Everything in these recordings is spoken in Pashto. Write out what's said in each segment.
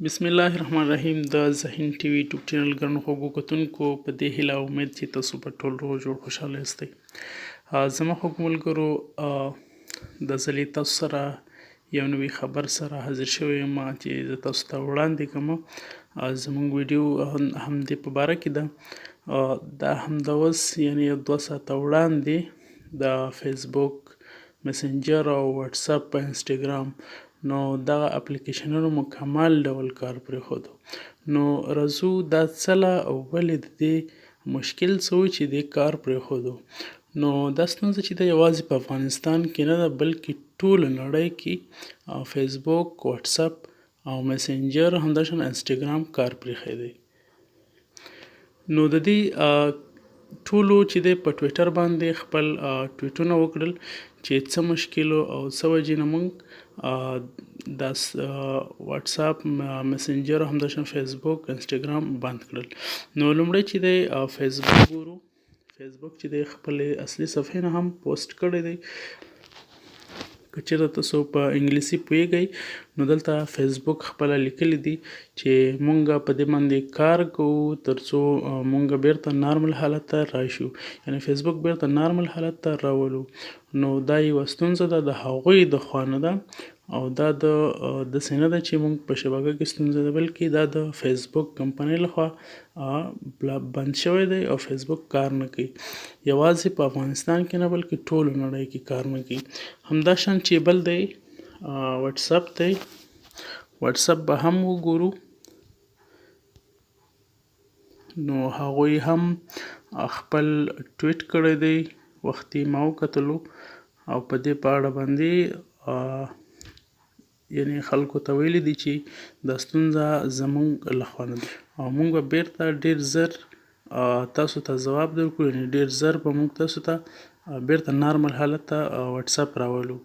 بسم الله الرحمن الرحیم. د ذهین ټي وي یوټیوب چینل ګڼو خوږو کتونکو په دې هیله او امید چې تاسو په ټول روغ جوړ خوشحاله یاستئ. زما خوږو ملګرو، د ځلې تاسو سره یو نوی خبر سره حاضر شوی یم چې زه تاسو ته وړاندې کوم. زموږ ویډیو همدې په باره کې ده. دا همدا اوس یعنې 2 ساعته وړاندې د فیسبوک، مسنجر او وتساپ په انستیګرام نو دغه اپلیکیشنونو مکمل ډول کار پرېښودو. نو راځو دا څله او ولې د دې مشکل څه و چې دې کار پرېښودو. نو دا ستونزه چې ده یوازې په افغانستان کې نه ده بلکې ټوله نړۍ کې فیسبوک، وتساپ او مسنجر همداشان انستیګرام کار پرېښی دی. نو د دې ټولو چې دی په ټویټر باندې خپل ټویټونه وکړل چې څه مشکل او څه وجې نه موږ د واتساپ، مسنجر او همداشان فیسبوک، انستیګرام بند کړل. نو لومړی چې دی فیسبوک ګورو. فیسبوک چې دی خپلې اصلي صفحې نه هم پوسټ کړی دی. که چېرته تاسو په انګلیسي پوهیږئ نو دلته فیسبوک خپله لیکلی دي چې مونږ په دې باندې کار کوو تر څو مونږ بیرته نارمل حالت ته راشو، یعنې فیسبوک بیرته نارمل حالت ته راولو. نو دا یوه ستونزه ده د هغوی د خوا نه ده او دا داسې نه ده چې مونږ په شبکه کې ستونزه ده بلکې دا د فیسبوک کمپنۍ لخوا بند شوی دی او فیسبوک کار نه کوي. یوازې په افغانستان کې نه بلکې ټوله نړۍ کې کار نه کوي. همداشان چې بل دی وتساپ دی. وتساپ به هم وګورو. نو هغوی هم خپل ټویټ کړی دی، وختي ما وکتلو او په دې په اړه باندې یعنې خلکو ته ویلي دي چې دا ستونزه زموږ لخوا نه ده او موږ به بیرته ډیر زر تاسو ته ځواب درکړو، یعنې ډیر زر به موږ تاسو ته بیرته نارمل حالت ته وتساپ راولو.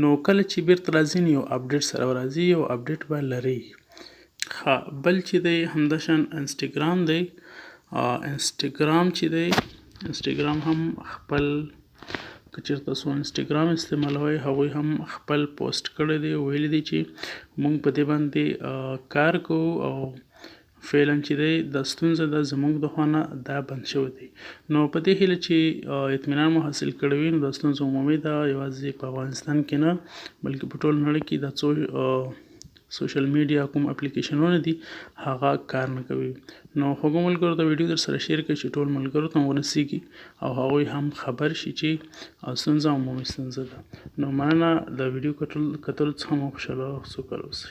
نو کله چې بیرته راځي نو یو اپډیټ سره به راځي، یو اپډیټ به لري. بل چې دی همداشان انستیګرام دی. انستیګرام چې دی انستیګرام هم خپل، که چېرته تاسو انستیګرام استعمالوئ هغوی هم خپل پوسټ کړی دی، ویلي دي چې موږ په دې باندې کار کوو او فعلا چې دی دا ستونزه ده زموږ د خوا نه دا بند شوی دی. نو په دې هیله چې اطمینان مو حاصل کړی وي نو دا ستونزه عمومي ده، یوازې په افغانستان کې نه بلکې په ټوله نړۍ کې دا څو سوشل میډیا کوم اپلیکیشنونه دي هغه کار نه کوي. نو خوږو ملګرو دا ویډیو در سره شیر کړئ چې ټول ملګرو ته ورسیږي او هغوی هم خبر شي چې ستونزه عمومي ستونزه ده. نو مننه د ویډیو کتلو څخه مو خوشحاله او سوکاله اوسئ.